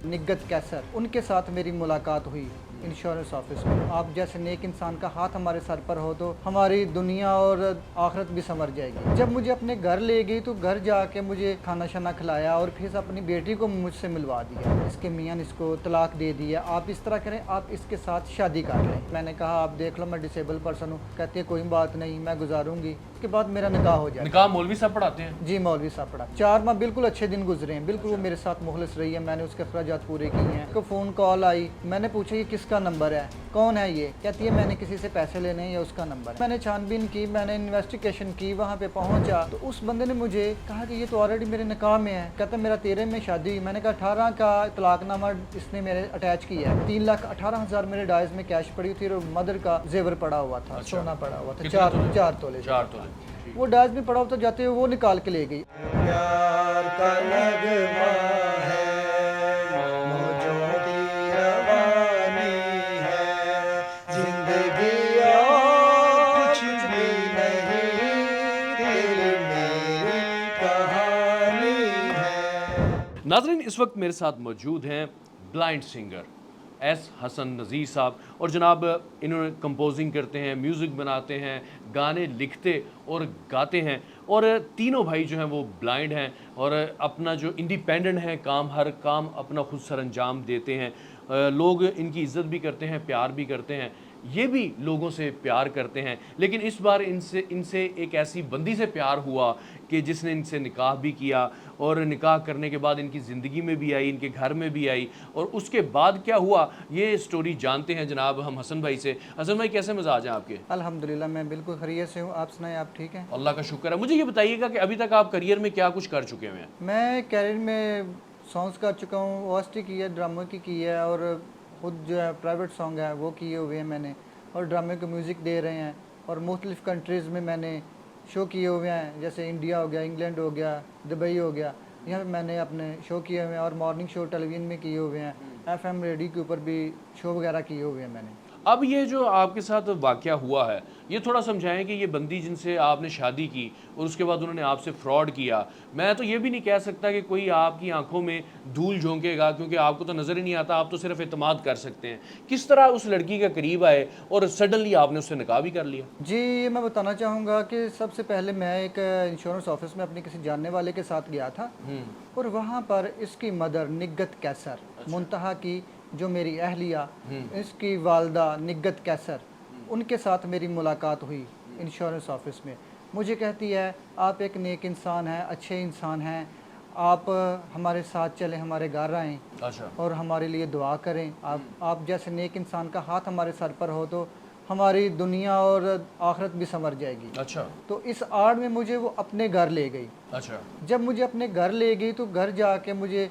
निगत कैसर, उनके साथ मेरी मुलाकात हुई इंश्योरेंस ऑफिस में। आप जैसे नेक इंसान का हाथ हमारे सर पर हो तो हमारी दुनिया और आखिरत भी संवर जाएगी। जब मुझे अपने घर ले गई तो घर जाके मुझे खाना शाना खिलाया और फिर अपनी बेटी को मुझसे मिलवा दिया। इसके मियाँ ने इसको तलाक दे दिया, आप इस तरह करें, आप इसके साथ शादी कर लें। मैंने कहा आप देख लो मैं डिसेबल पर्सन हूँ। कहती है कोई बात नहीं, मैं गुजारूंगी, उसके बाद मेरा निकाह हो जाए। निकाह मौलवी साहब पढ़ाते हैं? जी मौलवी साहब पढ़ा। 4 माह बिल्कुल अच्छे दिन गुजरे हैं, बिल्कुल वो मेरे साथ मुखलिस रही है, मैंने उसके अखराजात पूरे किए हैं। उसको फ़ोन कॉल आई, मैंने पूछा ये किसका नंबर है, कौन है ये? कहती है मैंने किसी से पैसे लेने हैं या उसका नंबर है। मैंने छानबीन की, मैंने इन्वेस्टिगेशन की, वहाँ पे पहुँचा तो उस बंदे ने मुझे कहा कि ये तो ऑलरेडी मेरे निकाह में है। कहता मेरा 13 में शादी हुई। मैंने कहा 18 का तलाकनामा इसने मेरे अटैच किया है। 3,18,000 मेरे डायज में कैश पड़ी थी और मदर का जेवर पड़ा हुआ था, सोना पड़ा हुआ था, 4 तोले। 4 तोले। वो डायज में पड़ा हुआ था, जाते हुए वो निकाल के ले गई। प्यार का नगमा है, मौजों की रवानी है, जिंदगी और कुछ भी नहीं, तेरी मेरी कहानी है। नाज़रीन, इस वक्त मेरे साथ मौजूद हैं ब्लाइंड सिंगर एस हसन नज़ीर साहब, और जनाब इन्होंने कंपोजिंग करते हैं, म्यूज़िक बनाते हैं, गाने लिखते और गाते हैं, और तीनों भाई जो हैं वो ब्लाइंड हैं और अपना जो इंडिपेंडेंट है काम, हर काम अपना खुद सर अंजाम देते हैं। लोग इनकी इज़्ज़त भी करते हैं, प्यार भी करते हैं, ये भी लोगों से प्यार करते हैं। लेकिन इस बार इनसे एक ऐसी बंदी से प्यार हुआ कि जिसने इनसे निकाह भी किया, और निकाह करने के बाद इनकी ज़िंदगी में भी आई, इनके घर में भी आई, और उसके बाद क्या हुआ ये स्टोरी जानते हैं जनाब हम हसन भाई से। हसन भाई, कैसे मिजाज हैं आपके? अल्हम्दुलिल्लाह मैं बिल्कुल खैरियत से हूँ, आप सुनाएं, आप ठीक हैं? अल्लाह का शुक्र है। मुझे ये बताइएगा कि अभी तक आप करियर में क्या कुछ कर चुके हुए हैं? मैं कैरियर में सॉन्ग्स कर चुका हूँ, ओएसटी की है, ड्रामे की है, और खुद जो है प्राइवेट सॉन्ग है वो किए हुए हैं मैंने, और ड्रामे को म्यूज़िक दे रहे हैं, और मुख्तलिफ़ कंट्रीज़ में मैंने शो किए हुए हैं, जैसे इंडिया हो गया, इंग्लैंड हो गया, दुबई हो गया, यहाँ पे मैंने अपने शो किए हुए हैं, और मॉर्निंग शो टेलीविज़न में किए हुए हैं, एफएम रेडियो के ऊपर भी शो वगैरह किए हुए हैं मैंने। अब ये जो आपके साथ वाक़या हुआ है, ये थोड़ा समझाएं कि ये बंदी जिनसे आपने शादी की और उसके बाद उन्होंने आपसे फ्रॉड किया, मैं तो ये भी नहीं कह सकता कि कोई आपकी आंखों में धूल झोंकेगा, क्योंकि आपको तो नज़र ही नहीं आता, आप तो सिर्फ एतमाद कर सकते हैं। किस तरह उस लड़की के करीब आए और सडनली आपने उससे निकाह भी कर लिया? जी, मैं बताना चाहूँगा कि सबसे पहले मैं एक इंश्योरेंस ऑफिस में अपने किसी जानने वाले के साथ गया था, और वहाँ पर इसकी मदर निगत कैसर, मुंतहा की जो मेरी अहलिया, इसकी वालदा निगत कैसर, उनके साथ मेरी मुलाकात हुई इंश्योरेंस ऑफिस में। मुझे कहती है आप एक नेक इंसान हैं, अच्छे इंसान हैं, आप हमारे साथ चलें, हमारे घर आएँ अच्छा। और हमारे लिए दुआ करें। आप जैसे नेक इंसान का हाथ हमारे सर पर हो तो हमारी दुनिया और आखिरत भी संवर जाएगी। अच्छा। तो इस आड़ में मुझे वो अपने घर ले गई। अच्छा। जब मुझे अपने घर ले गई तो घर जाके मुझे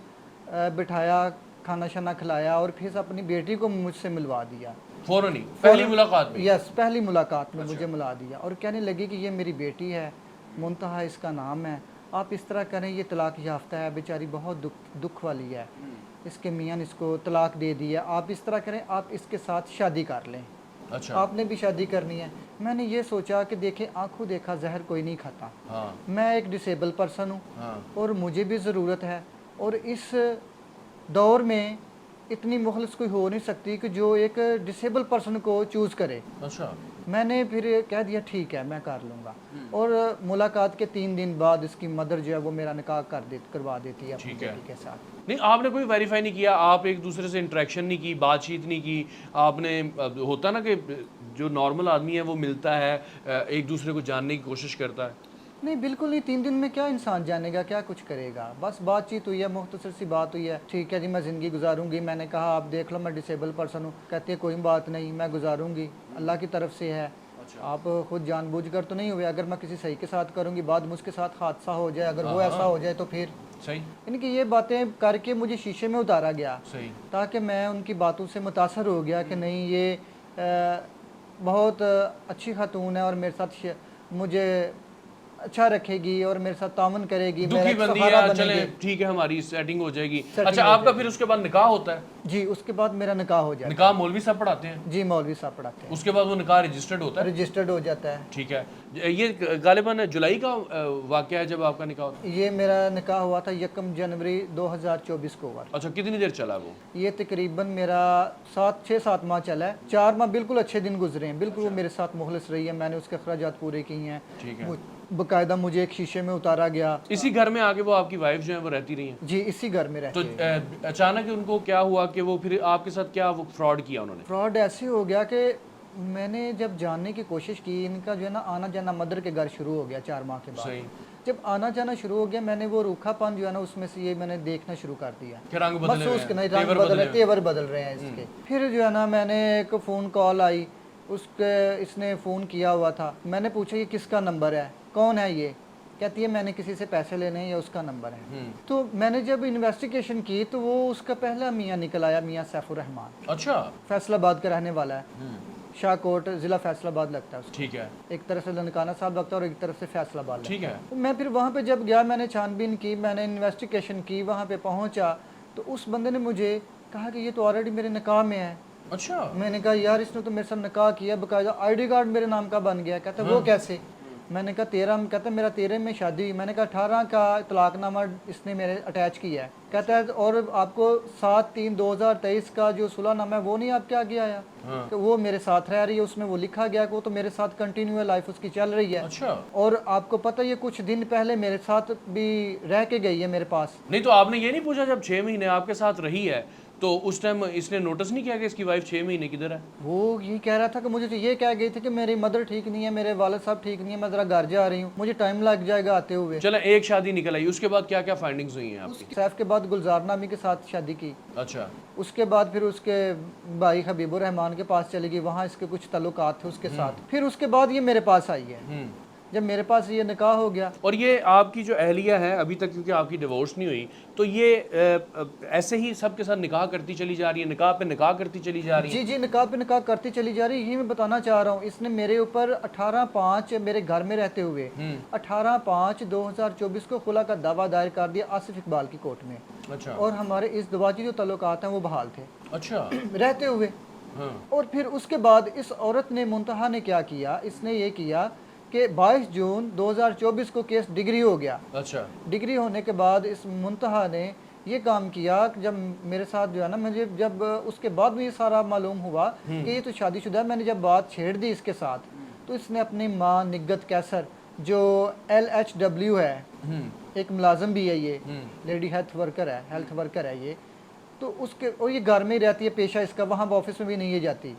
बिठाया, खाना शाना खिलाया, और फिर अपनी बेटी को मुझसे मिलवा दिया। फौरन ही पहली मुलाकात में? यस, पहली मुलाकात में मुझे मिला दिया, और कहने लगी कि ये मेरी बेटी है, मुंतहा इसका नाम है, आप इस तरह करें, ये तलाक याफ्ता है, बेचारी बहुत दुख वाली है, इसके मियाँ ने इसको तलाक दे दिया, आप इस तरह करें, आप इसके साथ शादी कर लें। अच्छा। आपने भी शादी करनी है। मैंने ये सोचा कि देखें, आंखों देखा जहर कोई नहीं खाता। हाँ। मैं एक डिसेबल पर्सन हूँ, हाँ। और मुझे भी ज़रूरत है, और इस दौर में इतनी मुखलिस कोई हो नहीं सकती कि जो एक डिसेबल पर्सन को चूज़ करे। अच्छा। मैंने फिर कह दिया ठीक है मैं कर लूँगा, और मुलाकात के 3 दिन बाद इसकी मदर जो है वो मेरा निकाह करवा देती है अपनी बेटी के साथ। नहीं, आपने कोई वेरीफाई नहीं किया, आप एक दूसरे से इंटरेक्शन नहीं की, बातचीत नहीं की आपने? होता ना कि जो नॉर्मल आदमी है वो मिलता है, एक दूसरे को जानने की कोशिश करता है। नहीं, बिल्कुल नहीं। 3 दिन में क्या इंसान जानेगा, क्या कुछ करेगा? बस बातचीत हुई है, मुख्तसर सी बात हुई है, ठीक है जी मैं ज़िंदगी गुजारूंगी। मैंने कहा आप देख लो मैं डिसेबल पर्सन हूँ। कहती है कोई बात नहीं, मैं गुजारूंगी, अल्लाह की तरफ से है। आप खुद जानबूझकर तो नहीं हुए, अगर मैं किसी सही के साथ करूँगी, बाद में उसके साथ हादसा हो जाए, अगर वो ऐसा हो जाए तो फिर सही। इनकी ये बातें करके मुझे शीशे में उतारा गया, सही। ताकि मैं उनकी बातों से मुतासर हो गया कि नहीं ये बहुत अच्छी खातून है, और मेरे साथ मुझे اچھا رکھے گی اور میرے ساتھ تعاون کرے گی, میرا دکھی ایک بندی سہارا ہے, بنے چلیں گی. ٹھیک ہے ہماری سیٹنگ ہو جائے گی. Setting اچھا ہو آپ کا جائے پھر اس کے بعد نکاح ہوتا ہے؟ جی اس کے بعد میرا نکاح ہو جاتا ہے. نکاح مولوی صاحب پڑھاتے ہیں؟ جی مولوی صاحب پڑھاتے ہیں. اس کے بعد وہ نکاح رجسٹرڈ ہوتا ہے؟ رجسٹرڈ ہو جاتا ہے. ٹھیک ہے. یہ غالباً جولائی کا واقعہ ہے جب آپ کا نکاح ہوتا ہے؟ یہ میرا نکاح ہوا تھا 1 جنوری 2024 کو ہوا. اچھا کتنی دیر چلا وہ؟ یہ تقریباً میرا 6-7 ماہ چلا ہے. 4 ماہ بالکل اچھے دن گزرے ہیں, بالکل وہ میرے ساتھ مخلص رہی ہے, میں نے اس کے اخراجات پورے کیے ہیں. ٹھیک ہے. باقاعدہ مجھے ایک شیشے میں اتارا گیا. اسی گھر میں آگے وہ آپ کی وائف جو ہیں وہ رہتی رہی ہیں؟ جی اسی گھر میں تو رہتے ہیں. اچانک ان کو کیا ہوا کہ وہ پھر آپ کے ساتھ کیا فراڈ کیا انہوں نے؟ فراڈ ایسے ہو گیا کہ میں نے جب جاننے کی کوشش کی, ان کا جو ہے نا آنا جانا مدر کے گھر شروع ہو گیا 4 ماہ کے بعد. صحیح. جب آنا جانا شروع ہو گیا, میں نے وہ روکھا پن جو ہے نا اس میں سے یہ میں نے دیکھنا شروع کر دیا. رنگ بدلے محسوس کرنا, رنگ بدل, تیور بدل رہے ہیں اس کے. پھر جو ہے نا میں نے ایک فون کال آئی, اس نے فون کیا ہوا تھا. میں نے پوچھا یہ کس کا نمبر ہے, کون ہے یہ؟ کہتی ہے میں نے کسی سے پیسے لینے ہیں یا اس کا نمبر ہے. تو میں نے جب انویسٹیگیشن کی تو وہ اس کا پہلا میاں نکل آیا, میاں سیف الرحمان. اچھا. فیصل آباد کا رہنے والا ہے. شاہ کوٹ ضلع فیصل آباد لگتا ہے اس کو. ٹھیک ہے. ایک طرف سے لنکانہ صاحب لگتا ہے اور ایک طرف سے فیصل آباد لگتا ہے. ٹھیک ہے. میں پھر وہاں پہ جب گیا, میں نے چھان بین کی, میں نے انویسٹیگیشن کی, وہاں پہ پہنچا تو اس بندے نے مجھے کہا کہ یہ تو آلریڈی میرے نکاح میں ہے. اچھا. میں نے کہا یار اس نے تو میرے ساتھ نکاح کیا, باقاعدہ آئی ڈی کارڈ میرے نام کا بن گیا. کہتا ہے وہ کیسے؟ میں نے کہا 13, کہتا ہے میرا 13 میں شادی ہوئی. میں نے کہا 18 کا طلاق نامہ اس نے میرے اٹیچ کیا ہے. کہتا ہے اور آپ کو 7/3/2023 کا جو صلح نامہ ہے وہ نہیں آپ کے آگے آیا کہ وہ میرے ساتھ رہ رہی ہے, اس میں وہ لکھا گیا کہ وہ تو میرے ساتھ کنٹینیو ہے, لائف اس کی چل رہی ہے. اچھا. اور آپ کو پتہ یہ کچھ دن پہلے میرے ساتھ بھی رہ کے گئی ہے میرے پاس. نہیں تو آپ نے یہ نہیں پوچھا جب 6 مہینے آپ کے ساتھ رہی ہے تو اس ٹائم اس نے نوٹس نہیں کیا کہ اس کی وائف 6 مہینے کدھر ہے؟ وہ یہ کہہ رہا تھا کہ مجھے تو یہ کہہ گئی تھی کہ میری مدر ٹھیک نہیں ہے, میرے والد صاحب ٹھیک نہیں ہے, میں ذرا گھر جا رہی ہوں, مجھے ٹائم لگ جائے گا آتے ہوئے. چلیں ایک شادی نکل آئی, اس کے بعد کیا کیا فائنڈنگز ہوئی ہیں آپ کی؟ سیف کے بعد گلزار نامی کے ساتھ شادی کی. اچھا. اس کے بعد پھر اس کے بھائی حبیب الرحمان کے پاس چلی گئی, وہاں اس کے کچھ تعلقات تھے اس کے ساتھ. پھر اس کے بعد یہ میرے پاس آئی ہے. جب میرے پاس یہ نکاح ہو گیا. اور یہ آپ کی جو اہلیہ ہے ابھی تک کیونکہ آپ کی ڈیورس نہیں ہوئی تو یہ ایسے ہی سب کے ساتھ نکاح کرتی چلی جا رہی ہے, نکاح پہ نکاح کرتی چلی جا رہی ہے؟ جی نکاح پہ نکاح کرتی چلی جا رہی ہے. یہی میں بتانا چاہ رہا ہوں, اس نے میرے اوپر 18/5 میرے گھر میں رہتے ہوئے 18/5/2024 کو خلا کا دعویٰ دائر کر دیا آصف اقبال کی کورٹ میں. اچھا. اور ہمارے اس دواجی جو تعلقات ہیں وہ بحال تھے. اچھا. رہتے ہوئے. اور پھر اس کے بعد اس عورت نے منتہا نے کیا کیا, اس نے یہ کیا کہ 22 جون 2024 کو کیس ڈگری ہو گیا. اچھا. ڈگری ہونے کے بعد اس منتہا نے یہ کام کیا کہ جب میرے ساتھ جو ہے نا, مجھے جب اس کے بعد بھی یہ سارا معلوم ہوا کہ یہ تو شادی شدہ ہے, میں نے جب بات چھیڑ دی اس کے ساتھ تو اس نے اپنی ماں نگت کیسر جو LHW ہے, ایک ملازم بھی ہے, یہ لیڈی ہیلتھ ورکر ہے یہ, تو اس کے اور یہ گھر میں ہی رہتی ہے, پیشہ اس کا وہاں آفس میں بھی نہیں یہ جاتی,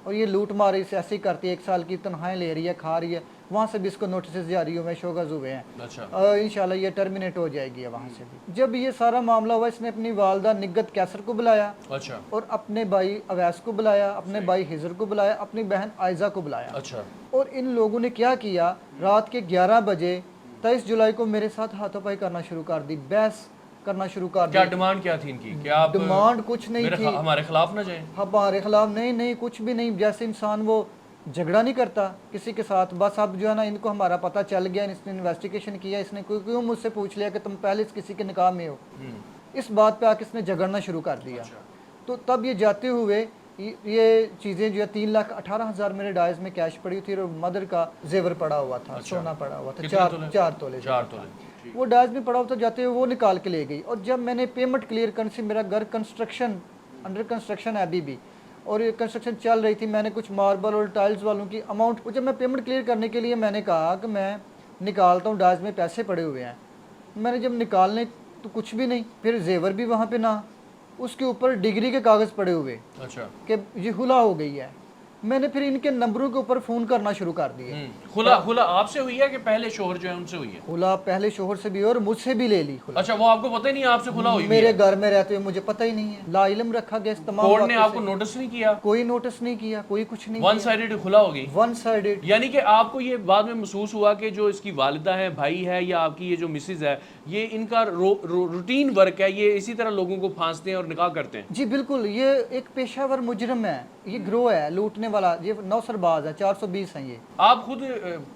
اور یہ لوٹ ماری سے ایسے ہی کرتی ہے, 1 سال کی تنخواہیں لے رہی ہے, کھا رہی ہے, وہاں سے بھی اس کو نوٹسز جاری ہوئے, شوگز ہوئے ہیں. اچھا. انشاءاللہ یہ ٹرمینیٹ ہو جائے گی وہاں سے بھی. جب یہ سارا معاملہ ہوا, اس نے اپنی والدہ نگت کیسر کو بلایا. اچھا. اور اپنے بھائی اویس کو بلایا, اپنے بھائی ہزر کو بلایا, اپنی بہن آئزہ کو بلایا. اچھا. اور ان لوگوں نے کیا کیا, رات کے 11 بجے 23 جولائی کو میرے ساتھ ہاتھوں پائی کرنا شروع کر دی, بحث کرنا شروع کر دی. کیا ڈیمانڈ کیا تھی ان کی کہ آپ ڈیمانڈ کچھ نہیں تھی, ہمارے خلاف نہ جائیں؟ ہمارے خلاف نہیں, کچھ بھی نہیں. جیسے انسان وہ جھگڑا نہیں کرتا کسی کے ساتھ, بس اب جو ہے نا ان کو ہمارا پتہ چل گیا, اس نے انویسٹیگیشن کیا, اس نے کیوں مجھ سے پوچھ لیا کہ تم پہلے کسی کے نکاح میں ہو. اس بات پہ آ کے اس نے جھگڑنا شروع کر دیا. تو تب یہ جاتے ہوئے یہ چیزیں جو ہے 3,18,000 میرے ڈائز میں کیش پڑی تھی, اور مدر کا زیور پڑا ہوا تھا, سونا پڑا ہوا تھا, 4 تولے. 4 تولے. وہ ڈائز میں پڑا ہوا تھا, جاتے ہوئے وہ نکال کے لے گئی. اور جب میں نے پیمنٹ کلیئر کرنے سے, میرا گھر انڈر کنسٹرکشن ہے ابھی بھی, اور یہ کنسٹرکشن چل رہی تھی, میں نے کچھ ماربل اور ٹائلز والوں کی اماؤنٹ, جب میں پیمنٹ کلیئر کرنے کے لیے میں نے کہا کہ میں نکالتا ہوں, ڈائز میں پیسے پڑے ہوئے ہیں, میں نے جب نکالنے تو کچھ بھی نہیں, پھر زیور بھی وہاں پہ نہ, اس کے اوپر ڈگری کے کاغذ پڑے ہوئے. اچھا. کہ یہ خلا ہو گئی ہے. میں نے پھر ان کے نمبروں کے اوپر فون کرنا شروع کر دیے. خلا آپ سے ہوئی ہے کہ پہلے شوہر جو ہے ان سے ہوئی ہے؟ خلا پہلے شوہر سے بھی اور مجھ سے بھی لے لی خلا. اچھا, وہ آپ کو پتہ ہی نہیں آپ سے خلا ہوئی؟ میرے گھر میں رہتے ہوئے مجھے پتہ ہی نہیں ہے, لا علم رکھا گیا. تمام کورٹ نے آپ کو نوٹس نہیں کیا؟ کوئی نوٹس نہیں کیا, کوئی کچھ نہیں. ون سائیڈڈ خلا ہو گئی. One sided. یعنی کہ آپ کو یہ بعد میں محسوس ہوا کہ جو اس کی والدہ ہے, بھائی ہے, یا آپ کی یہ جو مسز ہے, یہ ان کا روٹین ورک ہے, یہ اسی طرح لوگوں کو پھانستے ہیں اور نکاح کرتے ہیں؟ جی بالکل, یہ ایک پیشہ ور مجرم ہے, یہ گروہ ہے, لوٹنے वाला, ये 9 सरबाज है, 420 हैं ये। आप खुद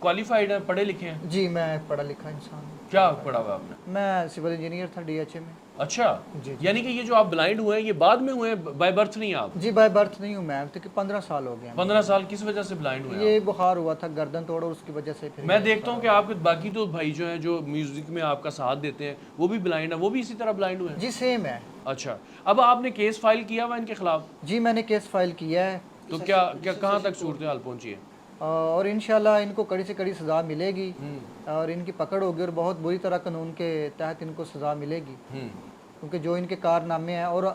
क्वालिफाइड हैं, पढ़े लिखे हैं? जी मैं पढ़ा लिखा इंसान हूँ। क्या पढ़ा हुआ आपने? मैं सिविल इंजीनियर था DHA में। अच्छा, जी। यानी कि ये जो आप ब्लाइंड हुए हैं ये बाद में हुए हैं, बाय बर्थ नहीं आप? जी बाय बर्थ नहीं हूँ मैं, तो 15 साल हो गए हैं। 15 साल किस वजह से ब्लाइंड हुए हैं ये बुखार हुआ था, गर्दन तोड़, और उसकी वजह से फिर मैं देखता हूँ कि आपके बाकी तो भाई जो हैं जो म्यूजिक में आपका साथ देते हैं वो भी ब्लाइंड है, वो भी इसी तरह ब्लाइंड हुए हैं? जी सेम है। अच्छा, अब आपने केस फाइल किया हुआ इनके खिलाफ? जी मैंने केस फाइल किया है, तो क्या क्या कहाँ तक सूरत हाल पहुंची है? और इंशाल्लाह इनको कड़ी से कड़ी सज़ा मिलेगी और इनकी पकड़ होगी और बहुत बुरी तरह कानून के तहत इनको सज़ा मिलेगी, क्योंकि जो इनके कारनामे हैं। और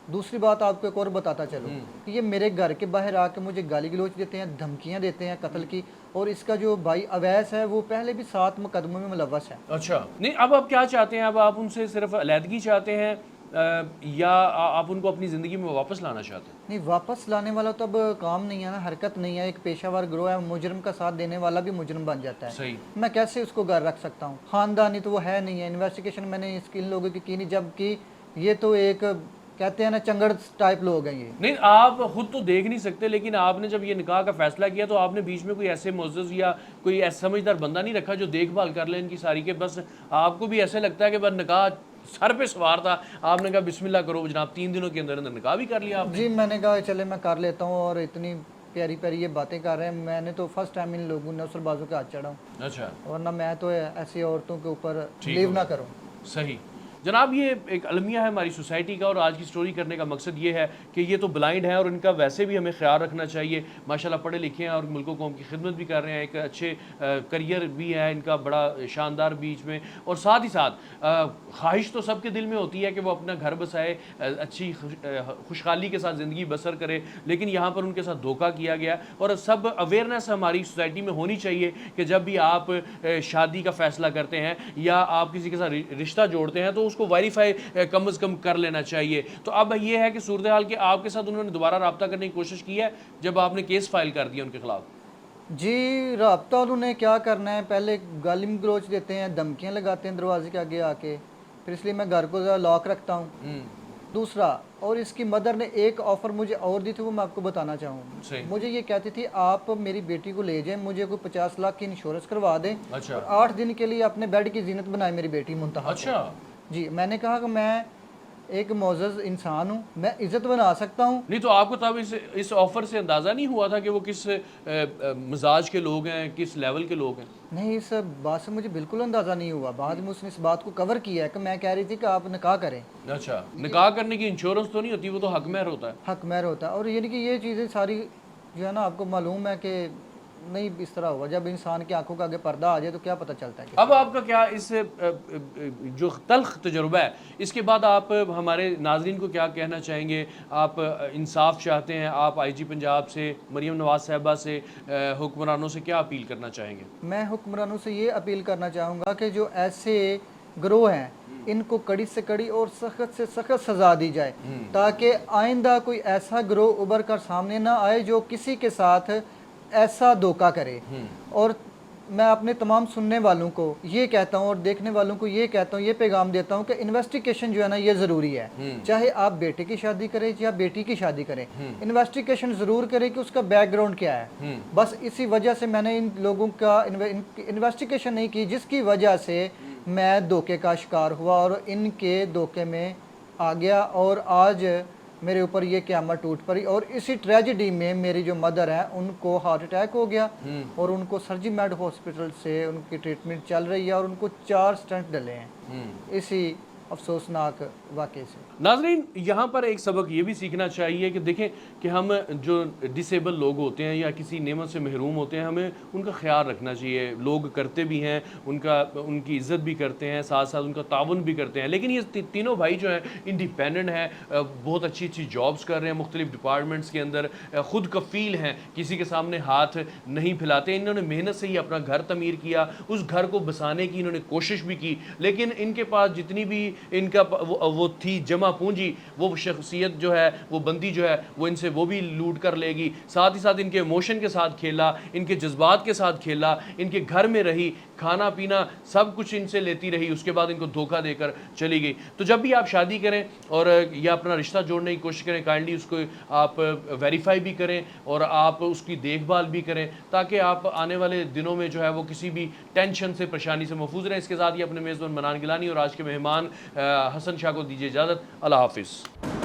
दूसरी बात आपको एक और बताता चलूँ कि ये मेरे घर के बाहर आके मुझे गाली गलौच देते हैं, धमकियां देते हैं कत्ल की, और इसका जो भाई अवैस है वो पहले भी 7 मुकदमों में मुलव्वस है। अच्छा, नहीं अब आप क्या चाहते हैं? अब आप उनसे सिर्फ अलहदगी चाहते हैं या आप उनको अपनी ज़िंदगी में वापस लाना चाहते हैं? नहीं, वापस लाने वाला तो अब काम नहीं है ना, हरकत नहीं है, एक पेशावर गिरोह है, मुजरम का साथ देने वाला भी मुजरम बन जाता है। सही। मैं कैसे उसको घर रख सकता हूँ? खानदानी तो वो है नहीं है, इन्वेस्टिगेशन मैंने इन लोगों की नहीं, जबकि ये तो एक कहते हैं ना चंगड़ टाइप लोग हैं ये। नहीं, आप खुद तो देख नहीं सकते, लेकिन आपने जब ये निकाह का फैसला किया तो आपने बीच में कोई ऐसे मुअज़्ज़िज़ या कोई ऐसा समझदार बंदा नहीं रखा जो देखभाल कर ले इनकी सारी के? बस आपको भी ऐसे लगता है कि बस निकाह सर पे सवार था, आपने कहा बिस्मिल्लाह करो जनाब, 3 दिनों के अंदर अंदर निकाह भी कर लिया आपने? जी मैंने कहा चले मैं कर लेता हूँ, और इतनी प्यारी प्यारी ये बातें कर रहे हैं, मैंने तो फर्स्ट टाइम इन लोगों ने नौसरबाजों के हाथ चढ़ा हूँ, अच्छा, वरना मैं तो ऐसी औरतों के ऊपर ठीक बिलीव हो ना गया। करूँ। सही जनाब, ये एक अलमिया है हमारी सोसाइटी का, और आज की स्टोरी करने का मकसद ये है कि ये तो ब्लाइंड है और इनका वैसे भी हमें ख्याल रखना चाहिए। माशाल्लाह पढ़े लिखे हैं और मुल्क कौम की खिदमत भी कर रहे हैं, एक अच्छे करियर भी है इनका बड़ा शानदार बीच में, और साथ ही साथ ख्वाहिश तो सबके दिल में होती है कि वो अपना घर बसाए, अच्छी खुशहाली के साथ ज़िंदगी बसर करे, लेकिन यहाँ पर उनके साथ धोखा किया गया। और सब अवेयरनेस हमारी सोसाइटी में होनी चाहिए कि जब भी आप शादी का फ़ैसला करते हैं या आप किसी के साथ रिश्ता जोड़ते हैं तो उसको वेरीफाई कम से कम कर लेना चाहिए। तो अब ये है कि सूरत हाल कि आपके साथ उन्होंने दोबारा रब्ता करने की कोशिश की है जब आपने केस फाइल कर दिया उनके खिलाफ? जी रब्ता उन्होंने क्या करना है, पहले गाली गलौच देते हैं, धमकियां लगाते हैं दरवाजे के आगे आके, फिर इसलिए मैं घर को लॉक रखता हूँ। दूसरा, और इसकी मदर ने एक ऑफ़र मुझे और दी थी, वो मैं आपको बताना चाहूँगा। मुझे ये कहती थी आप मेरी बेटी को ले जाएं, मुझे कोई 50 लाख की इंश्योरेंस करवा दें, अच्छा। और 8 दिन के लिए अपने बेड की जीनत बनाए मेरी बेटी मुंतहा। अच्छा जी मैंने कहा कि मैं एक मोअज़्ज़ज़ इंसान हूँ, मैं इज़्ज़त बना सकता हूँ। नहीं तो आपको तब इस ऑफर से अंदाज़ा नहीं हुआ था कि वो किस मिजाज के लोग हैं, किस लेवल के लोग हैं? नहीं, इस बात से मुझे बिल्कुल अंदाज़ा नहीं हुआ, बाद में उसने इस बात को कवर किया है कि मैं कह रही थी कि आप निकाह करें। अच्छा, निकाह करने की इंश्योरेंस तो नहीं होती, वो तो हक महर होता है। हक महर होता है, और यानी कि ये चीज़ें सारी जो है ना आपको मालूम है कि नहीं इस तरह हुआ। जब इंसान की आंखों के आगे पर्दा आ जाए तो क्या पता चलता है। अब आपका क्या इस जो तल्ख तजुर्बा है इसके बाद आप हमारे नाजरीन को क्या कहना चाहेंगे? आप इंसाफ चाहते हैं, आप IG पंजाब से, मरीम नवाज साहिबा से, हुक्मरानों से क्या अपील करना चाहेंगे? मैं हुक्मरानों से ये अपील करना चाहूँगा कि जो ऐसे गिरोह हैं इनको कड़ी से कड़ी और सख्त से सख्त सज़ा दी जाए, ताकि आइंदा कोई ऐसा गिरोह उभर कर सामने ना आए जो किसी के साथ ऐसा धोखा करे। और मैं अपने तमाम सुनने वालों को ये कहता हूँ और देखने वालों को ये कहता हूँ, ये पैगाम देता हूँ कि इन्वेस्टिगेशन जो है ना ये ज़रूरी है। चाहे आप बेटे की शादी करें या बेटी की शादी करें, इन्वेस्टिगेशन ज़रूर करें कि उसका बैकग्राउंड क्या है। बस इसी वजह से मैंने इन लोगों का इन्वेस्टिगेशन नहीं की, जिसकी वजह से मैं धोखे का शिकार हुआ और इनके धोखे में आ गया, और आज मेरे ऊपर ये क़यामत टूट पड़ी। और इसी ट्रेजेडी में मेरी जो मदर है उनको हार्ट अटैक हो गया और उनको सर्जी मेड हॉस्पिटल से उनकी ट्रीटमेंट चल रही है और उनको 4 स्टेंट डले हैं इसी अफसोसनाक वाक़े से। नाजरीन, यहाँ पर एक सबक ये भी सीखना चाहिए कि देखें कि हम जो डिसेबल लोग होते हैं या किसी नेमत से महरूम होते हैं, हमें उनका ख्याल रखना चाहिए। लोग करते भी हैं, उनकी इज़्ज़त भी करते हैं, साथ साथ उनका ताउन भी करते हैं। लेकिन ये तीनों भाई जो हैं इंडिपेंडेंट हैं, बहुत अच्छी अच्छी जॉब्स कर रहे हैं मुख्तलिफ डिपार्टमेंट्स के अंदर, ख़ुद कफ़ील हैं, किसी के सामने हाथ नहीं फैलाते। इन्होंने मेहनत से ही अपना घर तमीर किया, उस घर को बसाने की इन्होंने कोशिश भी की, लेकिन इनके पास जितनी भी ان کا وہ تھی جمع پونجی، وہ شخصیت جو ہے، وہ بندی جو ہے، وہ ان سے وہ بھی لوٹ کر لے گی، ساتھ ہی ساتھ ان کے ایموشن کے ساتھ کھیلا، ان کے جذبات کے ساتھ کھیلا، ان کے گھر میں رہی، کھانا پینا سب کچھ ان سے لیتی رہی، اس کے بعد ان کو دھوکہ دے کر چلی گئی۔ تو جب بھی آپ شادی کریں اور یا اپنا رشتہ جوڑنے کی کوشش کریں، کائنڈلی اس کو آپ ویریفائی بھی کریں اور آپ اس کی دیکھ بھال بھی کریں، تاکہ آپ آنے والے دنوں میں جو ہے وہ کسی بھی ٹینشن سے، پریشانی سے محفوظ رہیں۔ اس کے ساتھ ہی اپنے میزبان منان گیلانی اور آج کے مہمان حسن شاہ کو دیجیے اجازت۔ اللہ حافظ۔